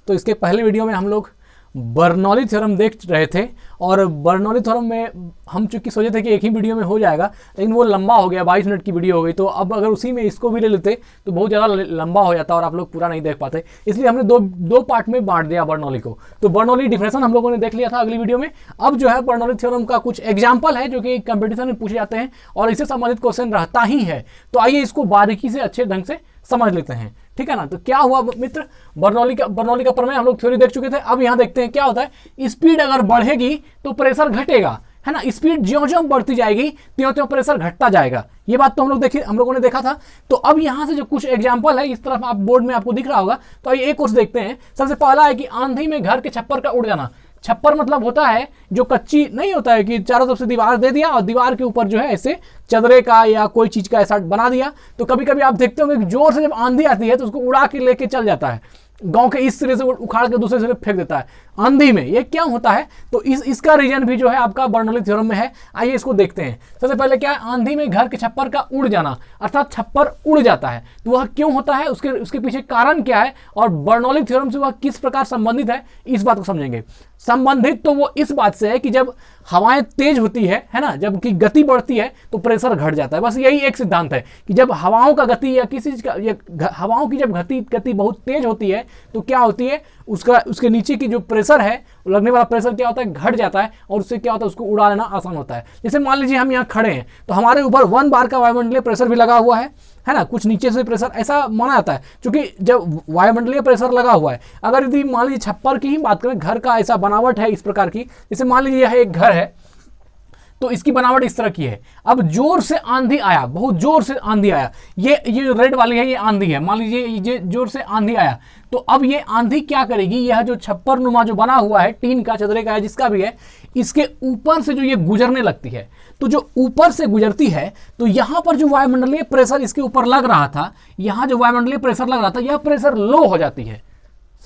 तो इसके पहले वीडियो में हम लोग बर्नौली थ्योरम देख रहे थे और बर्नौली थ्योरम में हम चूंकि सोचे थे कि एक ही वीडियो में हो जाएगा, लेकिन वो लंबा हो गया, 22 मिनट की वीडियो हो गई। तो अब अगर उसी में इसको भी ले लेते तो बहुत ज़्यादा लंबा हो जाता और आप लोग पूरा नहीं देख पाते, इसलिए हमने दो पार्ट में बांट दिया बर्नौली को। तो बर्नौली डिफरेंशन हम लोगों ने देख लिया था अगली वीडियो में। अब जो है बर्नौली थ्योरम का कुछ एग्जाम्पल है जो कि कंपटीशन में पूछे जाते हैं और इससे संबंधित क्वेश्चन रहता ही है। तो आइए इसको बारीकी से अच्छे ढंग से समझ लेते हैं, ठीक है ना। तो क्या हुआ मित्र, बर्नौली का प्रमेय हम लोग थ्योरी देख चुके थे। अब यहाँ देखते हैं क्या होता है। स्पीड अगर बढ़ेगी तो प्रेशर घटेगा, है ना। स्पीड ज्यों-ज्यों बढ़ती जाएगी त्यों-त्यों प्रेशर घटता जाएगा। ये बात तो हम लोगों ने देखा था। तो अब यहाँ से जो कुछ एग्जाम्पल है, इस तरफ आप बोर्ड में आपको दिख रहा होगा, तो आइए एक कुछ देखते हैं। सबसे पहला है कि आंधी में घर के छप्पर का उड़ जाना। छप्पर मतलब होता है जो कच्ची नहीं होता है कि चारों तरफ से दीवार दे दिया और दीवार के ऊपर जो है ऐसे चदरे का या कोई चीज का ऐसा बना दिया। तो कभी कभी आप देखते होंगे कि जोर से जब आंधी आती है तो उसको उड़ा के लेके चल जाता है, गांव के इस सिरे से उखाड़ के दूसरे सिरे फेंक देता है आंधी में। ये क्या होता है, तो इसका रीजन भी जो है आपका बर्नौली थ्योरम में है। आइए इसको देखते हैं। सबसे पहले क्या है, आंधी में घर के छप्पर का उड़ जाना, अर्थात छप्पर उड़ जाता है। तो वह क्यों होता है, उसके पीछे कारण क्या है और बर्नौली थ्योरम से वह किस प्रकार संबंधित है, इस बात को समझेंगे। संबंधित तो वो इस बात से है कि जब हवाएं तेज होती है ना, जब की गति बढ़ती है तो प्रेशर घट जाता है। बस यही एक सिद्धांत है कि जब हवाओं का गति या किसी चीज का हवाओं की जब गति बहुत तेज होती है तो क्या होती है, उसके नीचे की जो प्रेशर है, लगने वाला प्रेशर क्या होता है, घट जाता है और उससे क्या होता है, उसको उड़ा लेना आसान होता है। जैसे मान लीजिए हम यहाँ खड़े हैं तो हमारे ऊपर 1 बार का वायुमंडलीय प्रेशर भी लगा हुआ है ना, कुछ नीचे से प्रेशर ऐसा माना जाता है क्योंकि जब वायुमंडलीय प्रेशर लगा हुआ है। अगर यदि मान लीजिए छप्पर की ही बात करें, घर का ऐसा बनावट है इस प्रकार की, जैसे मान लीजिए यह एक घर है तो इसकी बनावट इस तरह की है। अब जोर से आंधी आया, बहुत जोर से आंधी आया, ये रेड वाली है, ये आंधी है। मान लीजिए ये जोर से आंधी आया तो अब ये आंधी क्या करेगी, यह जो छप्पर नुमा जो बना हुआ है, टीन का, चदरे का है, जिसका भी है, इसके ऊपर से जो ये गुजरने लगती है। तो जो ऊपर से गुजरती है तो यहां पर जो वायुमंडलीय प्रेशर इसके ऊपर लग रहा था, यहां जो वायुमंडलीय प्रेशर लग रहा था, यह प्रेशर लो हो जाती है।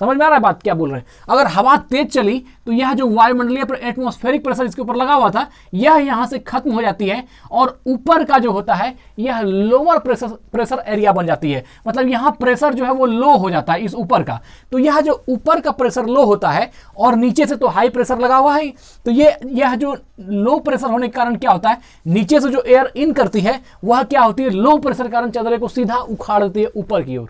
समझ में आ रहा है बात क्या बोल रहे हैं। अगर हवा तेज चली तो यह जो वायुमंडलीय एटमॉस्फेरिक प्रेशर इसके ऊपर लगा हुआ था, यह यहां से खत्म हो जाती है और ऊपर का जो होता है यह लोअर प्रेशर एरिया बन जाती है। मतलब यहां प्रेशर जो है वो लो हो जाता है इस ऊपर का। तो यह जो ऊपर का प्रेशर लो होता है और नीचे से तो हाई प्रेशर लगा हुआ है, तो यह जो लो प्रेशर होने के कारण क्या होता है, नीचे से जो एयर इन करती है वह क्या होती है, लो प्रेशर के कारण चदरे को सीधा उखाड़ देती है ऊपर की ओर।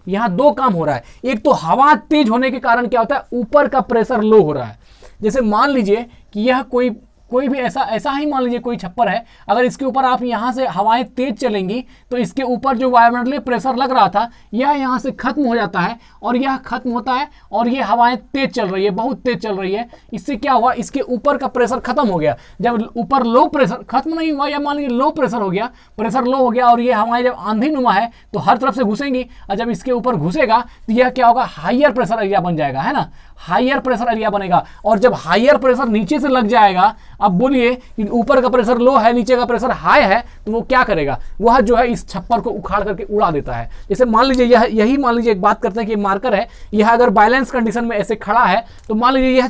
यहां 2 काम हो रहा है। एक तो हवा तेज होने के कारण क्या होता है, ऊपर का प्रेशर लो हो रहा है। जैसे मान लीजिए कि यह कोई भी ऐसा ही मान लीजिए कोई छप्पर है, अगर इसके ऊपर आप यहां से हवाएं तेज चलेंगी तो इसके ऊपर जो वायुमंडलीय प्रेशर लग रहा था यह यहां से खत्म हो जाता है और यह खत्म होता है और ये हवाएं तेज चल रही है, बहुत तेज चल रही है। इससे क्या हुआ, इसके ऊपर का प्रेशर खत्म हो गया। जब ऊपर लो प्रेशर खत्म नहीं हुआ, या मान लीजिए लो प्रेशर हो गया, प्रेशर लो हो गया और ये हवाएं जब आंधी नुमा है तो हर तरफ से घुसेंगी और जब इसके ऊपर घुसेगा तो यह क्या होगा, हाइयर प्रेशर एरिया बन जाएगा, है ना, हाइयर प्रेशर एरिया बनेगा। और जब हाइयर प्रेशर नीचे से लग जाएगा, अब बोलिए कि ऊपर का प्रेशर लो है, नीचे का प्रेशर हाई है, तो वो क्या करेगा, वह जो है इस छप्पर को उखाड़ करके उड़ा देता है। जैसे मान लीजिए यही मान लीजिए एक बात करते हैं कि मार्कर है, यह अगर बैलेंस कंडीशन में ऐसे खड़ा है तो मान लीजिए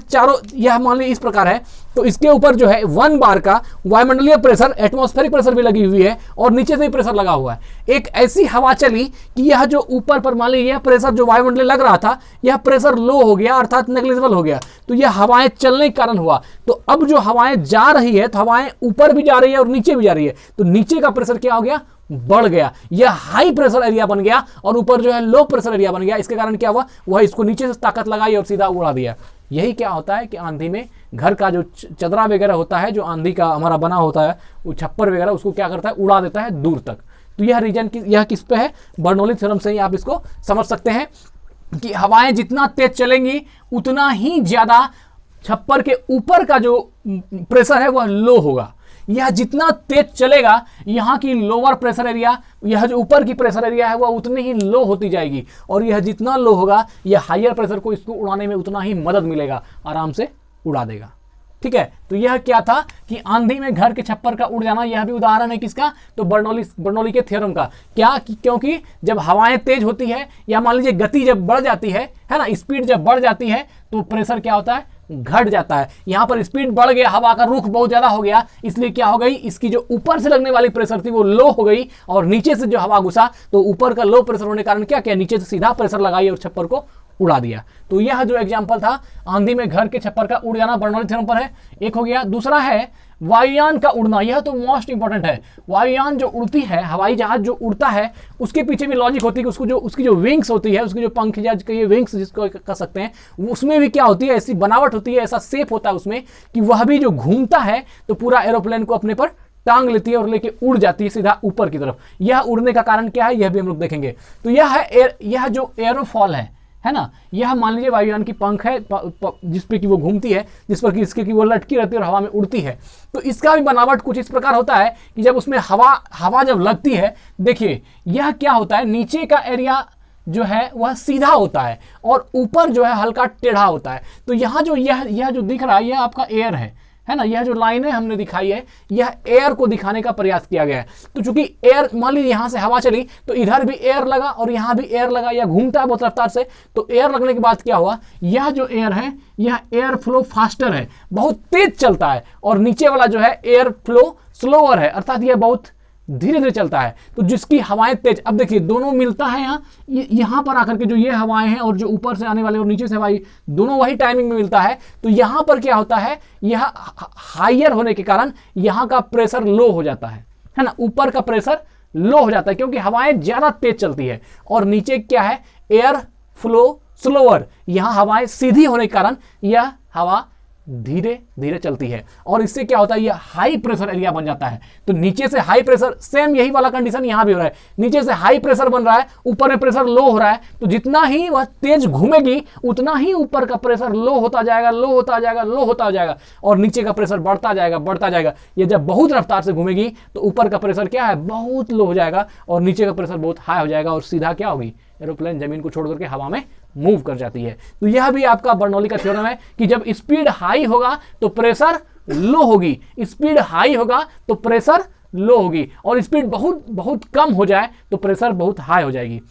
यह मान लीजिए इस प्रकार है, तो इसके ऊपर जो है 1 बार का वायुमंडलीय प्रेशर, एटमॉस्फेरिक प्रेशर भी लगी हुई है और नीचे से भी प्रेशर लगा हुआ है। एक ऐसी हवा चली कि यह जो ऊपर पर मान लीजिए यह प्रेशर जो वायुमंडलीय लग रहा था, यह प्रेशर लो हो गया, अर्थात नेग्लिजिबल हो गया। तो यह हवाएं चलने के कारण हुआ। तो अब जो हवाएं जा रही है तो हवाएं ऊपर भी जा रही है और नीचे भी जा रही है, तो नीचे का प्रेशर क्या हो गया, बढ़ गया। यह हाई प्रेशर एरिया बन गया और ऊपर जो है लो प्रेशर एरिया बन गया। इसके कारण क्या हुआ, वह इसको नीचे से ताकत लगाई और सीधा उड़ा दिया। यही क्या होता है कि आंधी में घर का जो चदरा वगैरह होता है, जो आंधी का हमारा बना होता है, वो छप्पर वगैरह, उसको क्या करता है, उड़ा देता है दूर तक। तो यह रीजन यह किस पे है, बर्नौली थ्योरम से ही आप इसको समझ सकते हैं कि हवाएं जितना तेज चलेंगी उतना ही ज्यादा छप्पर के ऊपर का जो प्रेशर है वह लो होगा। यह जितना तेज चलेगा, यहाँ की लोअर प्रेशर एरिया, यह जो ऊपर की प्रेशर एरिया है वह उतनी ही लो होती जाएगी और यह जितना लो होगा, यह हायर प्रेशर को इसको उड़ाने में उतना ही मदद मिलेगा, आराम से उड़ा देगा। ठीक है, तो यह क्या था कि आंधी में घर के छप्पर का उड़ जाना, यह भी उदाहरण है किसका, तो बर्नौली के थ्योरम का। क्या, क्योंकि जब हवाएं तेज होती है या मान लीजिए गति जब बढ़ जाती है ना, स्पीड जब बढ़ जाती है तो प्रेशर क्या होता है, घट जाता है। यहां पर स्पीड बढ़ गया, हवा का रुख बहुत ज्यादा हो गया, इसलिए क्या हो गई, इसकी जो ऊपर से लगने वाली प्रेशर थी वो लो हो गई और नीचे से जो हवा घुसा तो ऊपर का लो प्रेशर होने के कारण क्या किया, नीचे से सीधा प्रेशर लगाई और छप्पर को उड़ा दिया। तो यह जो एग्जाम्पल था आंधी में घर के छप्पर का उड़ जाना बर्नौली थ्योरम पर है, एक हो गया। दूसरा है वायुयान का उड़ना, यह तो मोस्ट इंपॉर्टेंट है। वायुयान जो उड़ती है, हवाई जहाज जो उड़ता है, उसके पीछे भी लॉजिक होती है कि उसकी जो विंग्स होती है, उसकी जो पंख या कहिए विंग्स जिसको कह सकते हैं, उसमें भी क्या होती है, ऐसी बनावट होती है, ऐसा शेप होता है उसमें कि वह भी जो घूमता है तो पूरा एरोप्लेन को अपने पर टांग लेती है और लेके उड़ जाती है सीधा ऊपर की तरफ। यह उड़ने का कारण क्या है, यह भी हम लोग देखेंगे। तो यह है यह जो एरोफॉल है ना, यह मान लीजिए वायुयान की पंख है जिस पे कि वो घूमती है, जिस पर कि इसके कि वो लटकी रहती है और हवा में उड़ती है। तो इसका भी बनावट कुछ इस प्रकार होता है कि जब उसमें हवा जब लगती है, देखिए यह क्या होता है, नीचे का एरिया जो है वह सीधा होता है और ऊपर जो है हल्का टेढ़ा होता है। तो यहाँ जो यह जो दिख रहा है, यह आपका एयर है ना, यह जो लाइनें हमने दिखाई है, यह एयर को दिखाने का प्रयास किया गया है। तो चूंकि एयर, मान लीजिए यहां से हवा चली तो इधर भी एयर लगा और यहां भी एयर लगा, यह घूमता है बहुत रफ्तार से। तो एयर लगने के बाद क्या हुआ, यह जो एयर है, यह एयर फ्लो फास्टर है, बहुत तेज चलता है, और नीचे वाला जो है एयर फ्लो स्लोअर है, अर्थात यह बहुत धीरे धीरे चलता है। तो जिसकी हवाएं तेज, अब देखिए दोनों मिलता है यहाँ पर आकर के, जो ये हवाएं हैं और जो ऊपर से आने वाले और नीचे से हवाएं, दोनों वही टाइमिंग में मिलता है। तो यहाँ पर क्या होता है, यह हाइयर होने के कारण यहाँ का प्रेशर लो हो जाता है ना, ऊपर का प्रेशर लो हो जाता है क्योंकि हवाएं ज्यादा तेज चलती है। और नीचे क्या है, एयर फ्लो स्लोअर, यहाँ हवाएं सीधी होने के कारण यह हवा धीरे धीरे चलती है और इससे क्या होता है, ये हाई प्रेशर एरिया बन जाता है। तो नीचे से हाई प्रेशर, सेम यही वाला कंडीशन यहां भी हो रहा है, नीचे से हाई प्रेशर बन रहा है, ऊपर में प्रेशर लो हो रहा है। तो जितना ही वह तेज घूमेगी उतना ही ऊपर का प्रेशर लो होता जाएगा, लो होता जाएगा, लो होता जाएगा, और नीचे का प्रेशर बढ़ता जाएगा, बढ़ता जाएगा। ये जब बहुत रफ्तार से घूमेगी तो ऊपर का प्रेशर क्या है, बहुत लो हो जाएगा और नीचे का प्रेशर बहुत हाई हो जाएगा और सीधा क्या होगी, एरोप्लेन जमीन को छोड़ करके हवा में मूव कर जाती है। तो यह भी आपका बर्नौली का थ्योरम है कि जब स्पीड हाई होगा तो प्रेशर लो होगी, स्पीड हाई होगा तो प्रेशर लो होगी, और स्पीड बहुत बहुत कम हो जाए तो प्रेशर बहुत हाई हो जाएगी।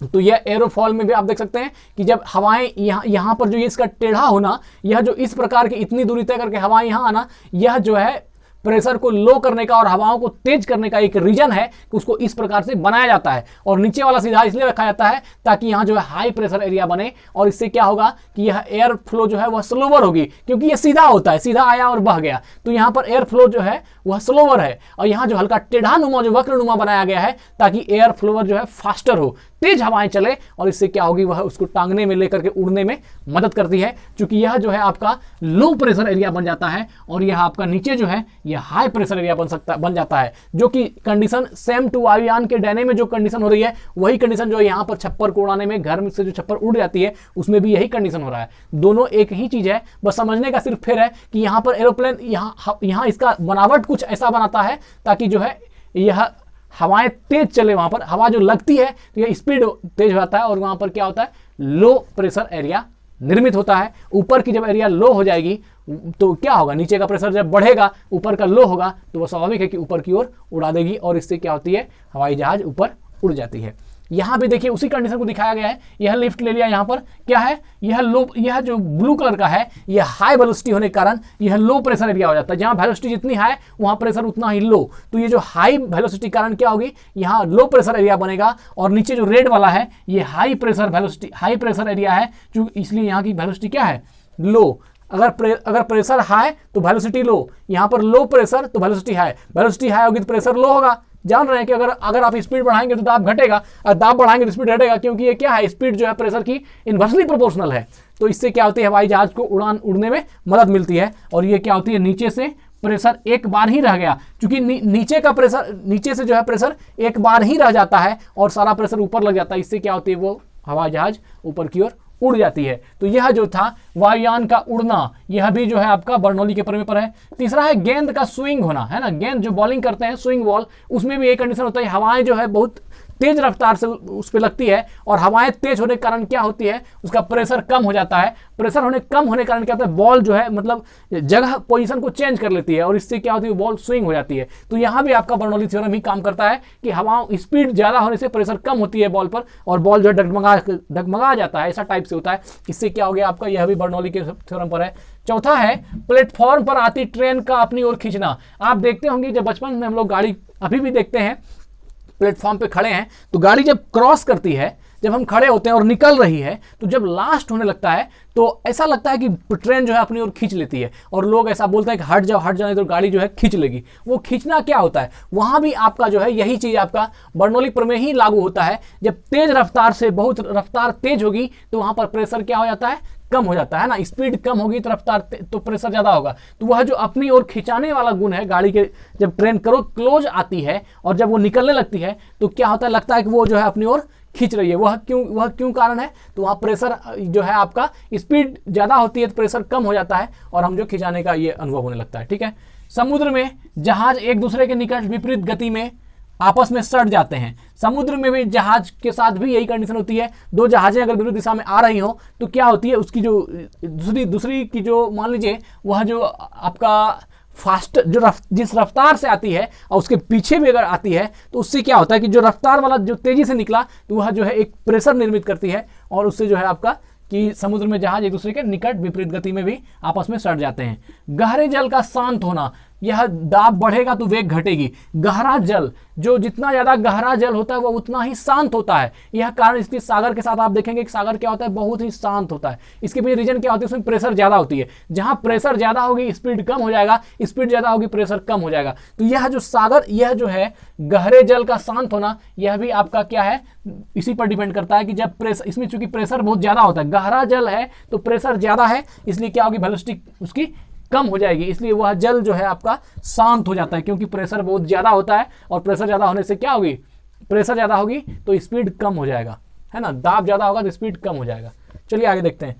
तो यह एरोफॉल में भी आप देख सकते हैं कि जब हवाएं यहाँ पर जो ये इसका टेढ़ा होना, यह जो इस प्रकार की इतनी दूरी तय करके हवाएं यहाँ आना, यह जो है प्रेशर को लो करने का और हवाओं को तेज करने का एक रीजन है कि उसको इस प्रकार से बनाया जाता है। और नीचे वाला सीधा इसलिए रखा जाता है ताकि यहाँ जो है हाई प्रेशर एरिया बने, और इससे क्या होगा कि यह एयर फ्लो जो है वह स्लोवर होगी, क्योंकि यह सीधा होता है, सीधा आया और बह गया। तो यहाँ पर एयर फ्लो जो है वह स्लोवर है, और यहाँ जो हल्का टेढ़ा नुमा, जो वक्र नुमा बनाया गया है ताकि एयर फ्लोवर जो है फास्टर हो, तेज हवाएं चले, और इससे क्या होगी, वह उसको टांगने में लेकर के उड़ने में मदद करती है। क्योंकि यह जो है आपका लो प्रेशर एरिया बन जाता है और यह आपका नीचे जो है यह हाई प्रेशर एरिया बन जाता है, जो कि कंडीशन सेम टू वायुयान के डैने में जो कंडीशन हो रही है वही कंडीशन जो है यहाँ पर छप्पर को उड़ाने में, घर में से जो छप्पर उड़ जाती है उसमें भी यही कंडीशन हो रहा है। दोनों एक ही चीज है, बस समझने का सिर्फ फिर है कि यहाँ पर एरोप्लेन यहाँ इसका बनावट कुछ ऐसा बनाता है ताकि जो है यह हवाएं तेज चले, वहां पर हवा जो लगती है तो यह स्पीड तेज होता है और वहां पर क्या होता है, लो प्रेशर एरिया निर्मित होता है। ऊपर की जब एरिया लो हो जाएगी तो क्या होगा, नीचे का प्रेशर जब बढ़ेगा, ऊपर का लो होगा, तो वह स्वाभाविक है कि ऊपर की ओर उड़ा देगी और इससे क्या होती है, हवाई जहाज ऊपर उड़ जाती है। यहाँ पे देखिए उसी कंडीशन को दिखाया गया है, यह लिफ्ट ले लिया, यहाँ पर क्या है, यह जो ब्लू कलर का है यह हाई वेलोसिटी होने के कारण यह लो प्रेशर एरिया हो जाता है। जहाँ वेलोसिटी जितनी हाई वहाँ प्रेशर उतना ही लो, तो ये जो हाई वेलोसिटी कारण क्या होगी, यहाँ लो प्रेशर एरिया बनेगा, और नीचे जो रेड वाला है ये हाई प्रेशर एरिया है, जो इसलिए यहाँ की वेलोसिटी क्या है, लो। अगर प्रेशर हाई तो वेलोसिटी लो, यहाँ पर लो प्रेशर तो वेलोसिटी हाई होगी तो प्रेशर लो होगा। जान रहे हैं कि अगर आप स्पीड बढ़ाएंगे तो दाब घटेगा और दाब बढ़ाएंगे तो स्पीड घटेगा, क्योंकि ये क्या है, स्पीड जो है प्रेशर की इन्वर्सली प्रोपोर्शनल है। तो इससे क्या होती है, हवाई जहाज को उड़ने में मदद मिलती है। और ये क्या होती है, नीचे से प्रेशर एक बार ही रह गया, क्योंकि नीचे से जो है प्रेशर एक बार ही रह जाता है और सारा प्रेशर ऊपर लग जाता है। इससे क्या होती है, वो हवाई जहाज ऊपर की ओर उड़ जाती है। तो यह जो था वायुयान का उड़ना, यह भी जो है आपका बर्नौली के परिमेय पर है। तीसरा है गेंद का स्विंग होना, है ना, गेंद जो बॉलिंग करते हैं स्विंग बॉल, उसमें भी एक कंडीशन होता है, हवाएं जो है बहुत तेज रफ्तार से उस पर लगती है और हवाएं तेज होने के कारण क्या होती है, उसका प्रेशर कम हो जाता है। प्रेशर कम होने के कारण क्या होता है, बॉल जो है मतलब जगह पोजीशन को चेंज कर लेती है और इससे क्या होती है, बॉल स्विंग हो जाती है। तो यहाँ भी आपका बर्नौली थ्योरम ही काम करता है कि हवाओं स्पीड ज्यादा होने से प्रेशर कम होती है बॉल पर और बॉल जो है डगमगा जाता है, ऐसा टाइप से होता है। इससे क्या हो गया आपका, यह भी बर्नौली के थ्योरम पर है। चौथा है प्लेटफॉर्म पर आती ट्रेन का अपनी ओर खींचना। आप देखते होंगे जब बचपन में हम लोग गाड़ी, अभी भी देखते हैं, प्लेटफॉर्म पे खड़े हैं तो गाड़ी जब क्रॉस करती है, जब हम खड़े होते हैं और निकल रही है तो जब लास्ट होने लगता है तो ऐसा लगता है कि ट्रेन जो है अपनी ओर खींच लेती है और लोग ऐसा बोलते हैं कि हट जाओ नहीं तो गाड़ी जो है खींच लेगी। वो खींचना क्या होता है, वहां भी आपका जो है यही चीज आपका बर्नौली प्रमेय ही लागू होता है। जब तेज रफ्तार से बहुत रफ्तार तेज होगी तो वहां पर प्रेशर क्या हो जाता है, कम हो जाता है ना। स्पीड कम होगी तो रफ्तार तो प्रेशर ज्यादा होगा। तो वह जो अपनी ओर खिंचाने वाला गुण है गाड़ी के, जब ट्रेन क्लोज आती है और जब वो निकलने लगती है तो क्या होता है, लगता है कि वो जो है अपनी ओर खींच रही है। वह क्यों कारण है, तो वहाँ प्रेशर जो है आपका स्पीड ज़्यादा होती है तो प्रेशर कम हो जाता है और हम जो खिंचाने का ये अनुभव होने लगता है। ठीक है। समुद्र में जहाज एक दूसरे के निकट विपरीत गति में आपस में सट जाते हैं। समुद्र में भी जहाज के साथ भी यही कंडीशन होती है। दो जहाजें अगर विपरीत दिशा में आ रही हो तो क्या होती है, उसकी जो दूसरी की जो मान लीजिए वह जो आपका फास्ट जो जिस रफ्तार से आती है और उसके पीछे भी अगर आती है तो उससे क्या होता है कि जो रफ्तार वाला जो तेजी से निकला तो वह जो है एक प्रेशर निर्मित करती है और उससे जो है आपका कि समुद्र में जहाज एक दूसरे के निकट विपरीत गति में भी आपस में सट जाते हैं। गहरे जल का शांत होना, यह दाब बढ़ेगा तो वेग घटेगी। गहरा जल, जो जितना ज्यादा गहरा जल होता है वो उतना ही शांत होता है। यह कारण इसके सागर के साथ आप देखेंगे कि सागर क्या होता है, बहुत ही शांत होता है। इसके पीछे रीजन क्या होती है, उसमें प्रेशर ज्यादा होती है। जहां प्रेशर ज्यादा होगी स्पीड कम हो जाएगा, स्पीड ज्यादा होगी प्रेशर कम हो जाएगा। तो यह जो सागर, यह जो है गहरे जल का शांत होना, यह भी आपका क्या है, इसी पर डिपेंड करता है कि जब प्रेशर, इसमें चूंकि प्रेशर बहुत ज्यादा होता है, गहरा जल है तो प्रेशर ज्यादा है, इसलिए क्या होगी, वेलोसिटी उसकी कम हो जाएगी, इसलिए वह जल जो है आपका शांत हो जाता है क्योंकि प्रेशर बहुत ज्यादा होता है। और प्रेशर ज्यादा होने से क्या होगी, प्रेशर ज्यादा होगी तो स्पीड कम हो जाएगा, है ना। दाब ज्यादा होगा तो स्पीड कम हो जाएगा। चलिए आगे देखते हैं।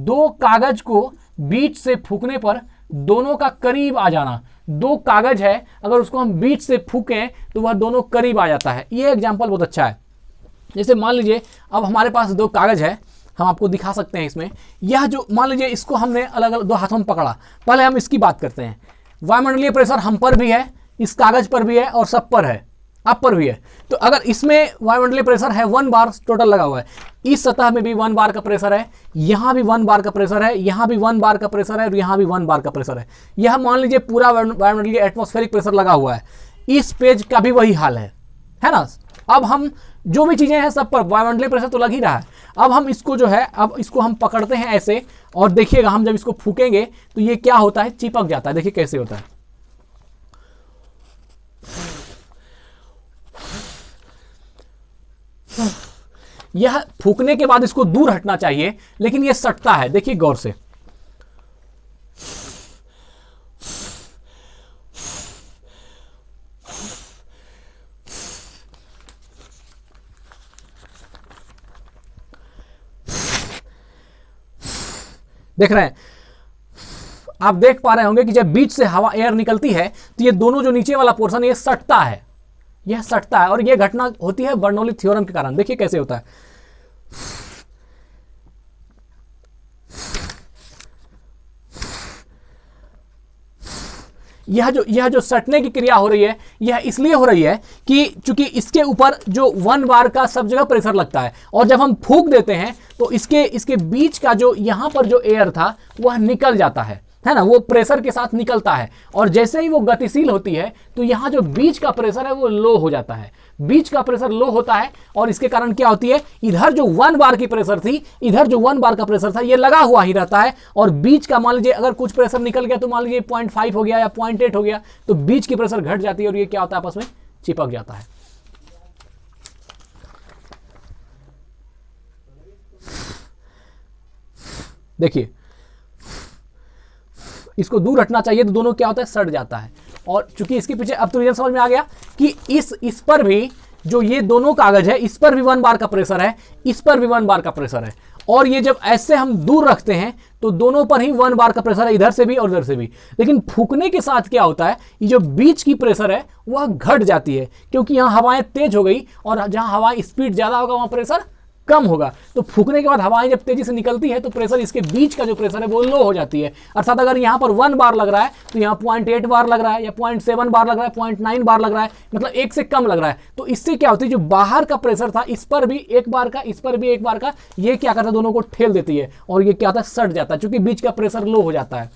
दो कागज को बीच से फूकने पर दोनों का करीब आ जाना। दो कागज है, अगर उसको हम बीच से फूकें तो वह दोनों करीब आ जाता है। ये एग्जाम्पल बहुत अच्छा है। जैसे मान लीजिए अब हमारे पास दो कागज है, हम आपको दिखा सकते हैं इसमें। यह जो मान लीजिए इसको हमने अलग अलग दो हाथों में पकड़ा। पहले हम इसकी बात करते हैं। वायुमंडलीय प्रेशर हम पर भी है, इस कागज पर भी है और सब पर है, आप पर भी है। तो अगर इसमें वायुमंडलीय प्रेशर है 1 बार टोटल लगा हुआ है, इस सतह में भी 1 बार का प्रेशर है, यहां भी 1 बार का प्रेशर है, यहां भी 1 बार का प्रेशर है और यहां भी 1 बार का प्रेशर है। यह मान लीजिए पूरा वायुमंडलीय एटमॉस्फेरिक प्रेशर लगा हुआ है। इस पेज का भी वही हाल है ना। अब हम जो भी चीजें हैं सब पर वायुमंडलीय प्रेशर तो लग ही रहा है। अब हम इसको जो है, अब इसको हम पकड़ते हैं ऐसे और देखिएगा हम जब इसको फूकेंगे तो ये क्या होता है, चिपक जाता है। देखिए कैसे होता है। यह फूकने के बाद इसको दूर हटना चाहिए लेकिन यह सटता है। देखिए गौर से, देख रहे हैं आप, देख पा रहे होंगे कि जब बीच से हवा एयर निकलती है तो ये दोनों जो नीचे वाला पोर्शन ये सटता है, यह सटता है और यह घटना होती है बर्नौली थ्योरम के कारण। देखिए कैसे होता है। यह जो सटने की क्रिया हो रही है यह इसलिए हो रही है कि चूंकि इसके ऊपर जो 1 बार का सब जगह प्रेशर लगता है और जब हम फूंक देते हैं तो इसके बीच का जो यहां पर जो एयर था वह निकल जाता है ना, वो प्रेशर के साथ निकलता है और जैसे ही वो गतिशील होती है तो यहां जो बीच का प्रेशर है वो लो हो जाता है। बीच का प्रेशर लो होता है और इसके कारण क्या होती है, इधर जो 1 बार की प्रेशर थी, इधर जो 1 बार का प्रेशर था ये लगा हुआ ही रहता है और बीच का मान लीजिए अगर कुछ प्रेशर निकल गया तो मान लीजिए 0.5 हो गया या 0.8 हो गया तो बीच की प्रेशर घट जाती है और ये क्या होता है, आपस में चिपक जाता है। देखिए इसको दूर हटना चाहिए तो दोनों क्या होता है, सट जाता है। और चूंकि इसके पीछे अब तो रीजन समझ में आ गया कि इस पर भी जो ये दोनों कागज है इस पर भी 1 बार का प्रेशर है, इस पर भी 1 बार का प्रेशर है और ये जब ऐसे हम दूर रखते हैं तो दोनों पर ही 1 बार का प्रेशर है, इधर से भी और इधर से भी। लेकिन फूकने के साथ क्या होता है, ये जो बीच की प्रेशर है वह घट जाती है क्योंकि यहां हवाएं तेज हो गई और जहां हवाएं स्पीड ज्यादा होगा वहां प्रेशर कम होगा। तो फूकने के बाद हवाएं जब तेजी से निकलती है तो प्रेशर, इसके बीच का जो प्रेशर है वो लो हो जाती है। अर्थात अगर यहां पर 1 बार लग रहा है तो यहां 0.8 बार लग रहा है या 0.7 बार लग रहा है, 0.9 बार लग रहा है, मतलब 1 से कम लग रहा है। तो इससे क्या होती है, जो बाहर का प्रेशर था इस पर भी 1 बार का, इस पर भी 1 बार का, ये क्या करता है, दोनों को ठेल देती है और ये क्या होता है, सट जाता है क्योंकि बीच का प्रेशर लो हो जाता है।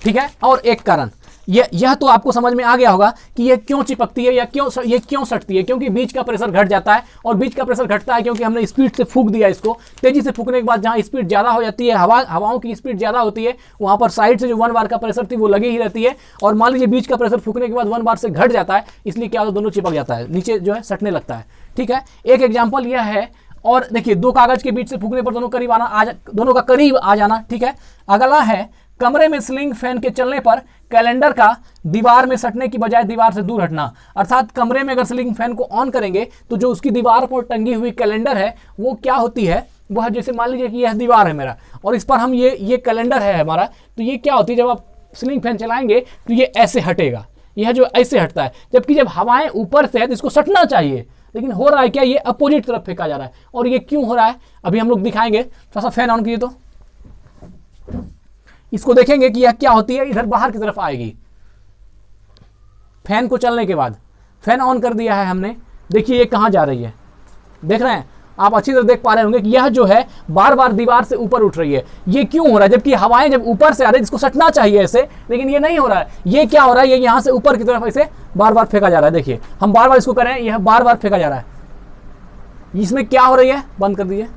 ठीक है। और एक कारण यह तो आपको समझ में आ गया होगा कि यह क्यों चिपकती है या ये क्यों सटती है, क्योंकि बीच का प्रेशर घट जाता है। और बीच का प्रेशर घटता है क्योंकि हमने स्पीड से फूंक दिया इसको। तेजी से फूंकने के बाद जहां स्पीड ज़्यादा हो जाती है, हवाओं की स्पीड ज़्यादा होती है, वहां पर साइड से जो 1 बार का प्रेशर थी वो लगी ही रहती है। और मान लीजिए बीच का प्रेशर फूंकने के बाद 1 बार से घट जाता है, इसलिए क्या होता है, दोनों चिपक जाता है, नीचे जो है सटने लगता है। ठीक है, एक एग्जाम्पल यह है। और देखिए, 2 कागज के बीच से फूंकने पर दोनों का करीब आ जाना। ठीक है, अगला है कमरे में सीलिंग फैन के चलने पर कैलेंडर का दीवार में सटने की बजाय दीवार से दूर हटना। अर्थात कमरे में अगर सीलिंग फैन को ऑन करेंगे तो जो उसकी दीवार पर टंगी हुई कैलेंडर है वो क्या होती है, वह जैसे मान लीजिए कि यह दीवार है मेरा और इस पर हम ये कैलेंडर है हमारा, तो ये क्या होती है, जब आप सीलिंग फैन चलाएंगे तो ये ऐसे हटेगा, यह जो ऐसे हटता है। जबकि जब हवाएं ऊपर से है तो इसको सटना चाहिए, लेकिन हो रहा है क्या, ये अपोजिट तरफ फेंका जा रहा है। और ये क्यों हो रहा है अभी हम लोग दिखाएंगे। थोड़ा सा फैन ऑन कीजिए तो इसको देखेंगे कि यह क्या होती है, इधर बाहर की तरफ आएगी। फैन को चलने के बाद फैन ऑन कर दिया है हमने, देखिए ये कहां जा रही है, देख रहे हैं आप, अच्छी तरह देख पा रहे होंगे कि यह जो है बार बार दीवार से ऊपर उठ रही है। ये क्यों हो रहा है, जबकि हवाएं जब ऊपर से आ रही है, जिसको सटना चाहिए ऐसे, लेकिन ये नहीं हो रहा है। ये क्या हो रहा है, ये यहां से ऊपर की तरफ ऐसे बार बार फेंका जा रहा है। देखिए हम बार बार इसको करें, यह बार बार फेंका जा रहा है। इसमें क्या हो रही है, बंद कर दीजिए।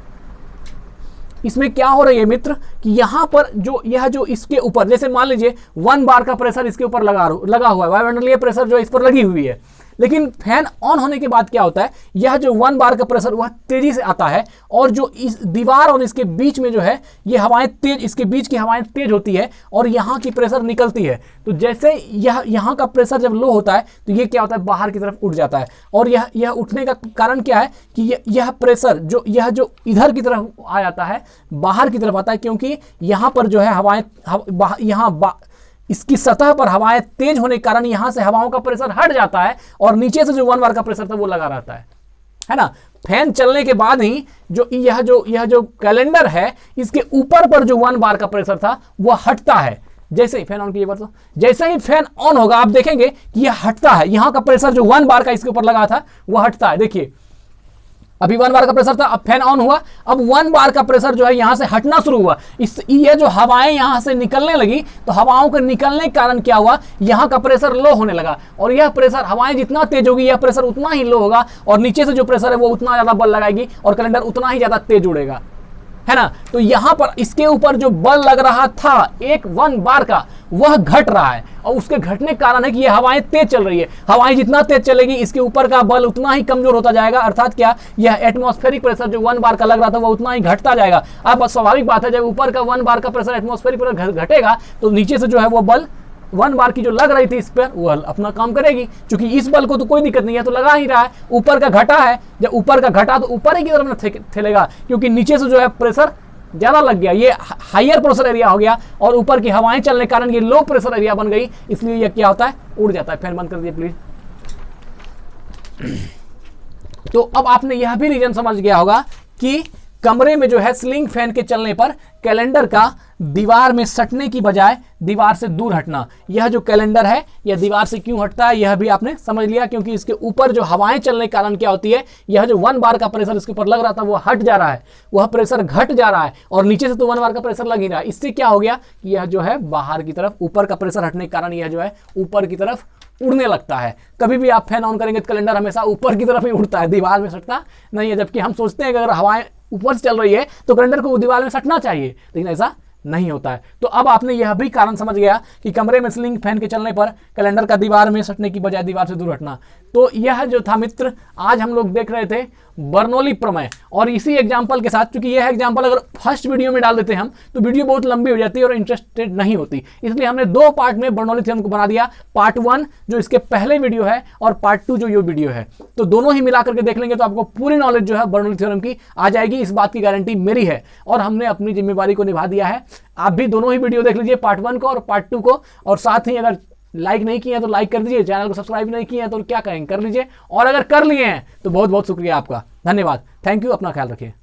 इसमें क्या हो रही है मित्र कि यहां पर यह जो इसके ऊपर, जैसे मान लीजिए 1 बार का प्रेशर इसके ऊपर लगा हुआ है, वायुमंडलीय प्रेशर जो इस पर लगी हुई है, लेकिन फैन ऑन होने के बाद क्या होता है, यह जो 1 बार का प्रेशर वह तेजी से आता है और जो इस दीवार और इसके बीच में जो है ये हवाएं तेज, इसके बीच की हवाएं तेज होती है और यहाँ की प्रेशर निकलती है। तो जैसे यहाँ का प्रेशर जब लो होता है तो ये क्या होता है, बाहर की तरफ उठ जाता है। और यह उठने का कारण क्या है कि यह प्रेशर जो इधर की तरफ आ जाता है, बाहर की तरफ आता है, क्योंकि यहाँ पर जो है हवाएं इसकी सतह पर हवाएं तेज होने के कारण यहां से हवाओं का प्रेशर हट जाता है और नीचे से जो 1 बार का प्रेशर था वो लगा रहता है ना। फैन चलने के बाद ही यह जो कैलेंडर है इसके ऊपर पर जो 1 बार का प्रेशर था वह हटता है। जैसे ही फैन ऑन कीजिए, तो जैसे ही फैन ऑन होगा आप देखेंगे कि यह हटता है, यहां का प्रेशर जो 1 बार का इसके ऊपर लगा था वह हटता है। देखिए अभी 1 बार का प्रेशर था, अब फैन ऑन हुआ, अब 1 बार का प्रेशर जो है यहां से हटना शुरू हुआ। ये जो हवाएं यहां से निकलने लगी तो हवाओं के निकलने के कारण क्या हुआ, यहां का प्रेशर लो होने लगा और यह प्रेशर, हवाएं जितना तेज होगी यह प्रेशर उतना ही लो होगा और नीचे से जो प्रेशर है वो उतना ज्यादा बल लगाएगी और कैलेंडर उतना ही ज्यादा तेज उड़ेगा, है ना। तो यहां पर इसके ऊपर जो बल लग रहा था 1 बार का वह घट रहा है और उसके घटने के कारण है कि ये हवाएं तेज चल रही है। हवाएं जितना तेज चलेगी इसके ऊपर का बल उतना ही कमजोर होता जाएगा, अर्थात क्या, यह एटमॉस्फेरिक प्रेशर जो 1 बार का लग रहा था वह उतना ही घटता जाएगा। अब स्वाभाविक बात है, जब ऊपर का 1 बार का प्रेशर एटमॉस्फेरिक प्रेशर घटेगा तो नीचे से जो है वो बल 1 बार की जो लग रही थी इस पर वह अपना काम करेगी। क्योंकि इस बल को तो कोई दिक्कत नहीं है, तो लगा ही रहा है। ऊपर का घटा है, जब ऊपर का घटा तो ऊपर ही की तरफ थैलेगा, क्योंकि नीचे से जो है प्रेशर ज्यादा लग गया, ये हायर प्रेशर एरिया हो गया और ऊपर की हवाएं चलने के कारण ये लो प्रेशर एरिया बन गई, इसलिए ये क्या होता है, उड़ जाता है। फैन बंद कर दीजिए प्लीज। तो अब आपने यह भी रीजन समझ गया होगा कि कमरे में जो है सीलिंग फैन के चलने पर कैलेंडर का दीवार में सटने की बजाय दीवार से दूर हटना। यह जो कैलेंडर है यह दीवार से क्यों हटता है यह भी आपने समझ लिया, क्योंकि इसके ऊपर जो हवाएं चलने के कारण क्या होती है, यह जो 1 बार का प्रेशर इसके ऊपर लग रहा था वो हट जा रहा है, वह प्रेशर घट जा रहा है और नीचे से तो 1 बार का प्रेशर लग ही रहा है। इससे क्या हो गया कि यह जो है बाहर की तरफ, ऊपर का प्रेशर हटने के कारण यह जो है ऊपर की तरफ उड़ने लगता है। कभी भी आप फैन ऑन करेंगे तो कैलेंडर हमेशा ऊपर की तरफ ही उड़ता है, दीवार में सटता नहीं है। जबकि हम सोचते हैं कि अगर हवाएं ऊपर से चल रही है तो कैलेंडर को दीवार में सटना चाहिए, लेकिन ऐसा नहीं होता है। तो अब आपने यह भी कारण समझ गया कि कमरे में सीलिंग फैन के चलने पर कैलेंडर का दीवार में सटने की बजाय दीवार से दूर हटना। तो यह जो था मित्र, आज हम लोग देख रहे थे बर्नौली प्रमेय, और इसी एग्जाम्पल के साथ, क्योंकि यह एग्जाम्पल अगर फर्स्ट वीडियो में डाल देते हम तो वीडियो बहुत लंबी हो जाती है और इंटरेस्टेड नहीं होती, इसलिए हमने 2 पार्ट में बर्नौली थ्योरम को बना दिया। पार्ट 1 जो इसके पहले वीडियो है और पार्ट 2 जो ये वीडियो है, तो दोनों ही मिला करके देख लेंगे तो आपको पूरी नॉलेज जो है बर्नौली थ्योरम की आ जाएगी। इस बात की गारंटी मेरी है और हमने अपनी जिम्मेवारी को निभा दिया है। आप भी दोनों ही वीडियो देख लीजिए, पार्ट 1 को और पार्ट 2 को, और साथ ही अगर लाइक नहीं किया तो लाइक कर दीजिए, चैनल को सब्सक्राइब नहीं किया तो क्या करेंगे, कर लीजिए, और अगर कर लिए हैं तो बहुत बहुत शुक्रिया आपका, धन्यवाद, थैंक यू, अपना ख्याल रखिए।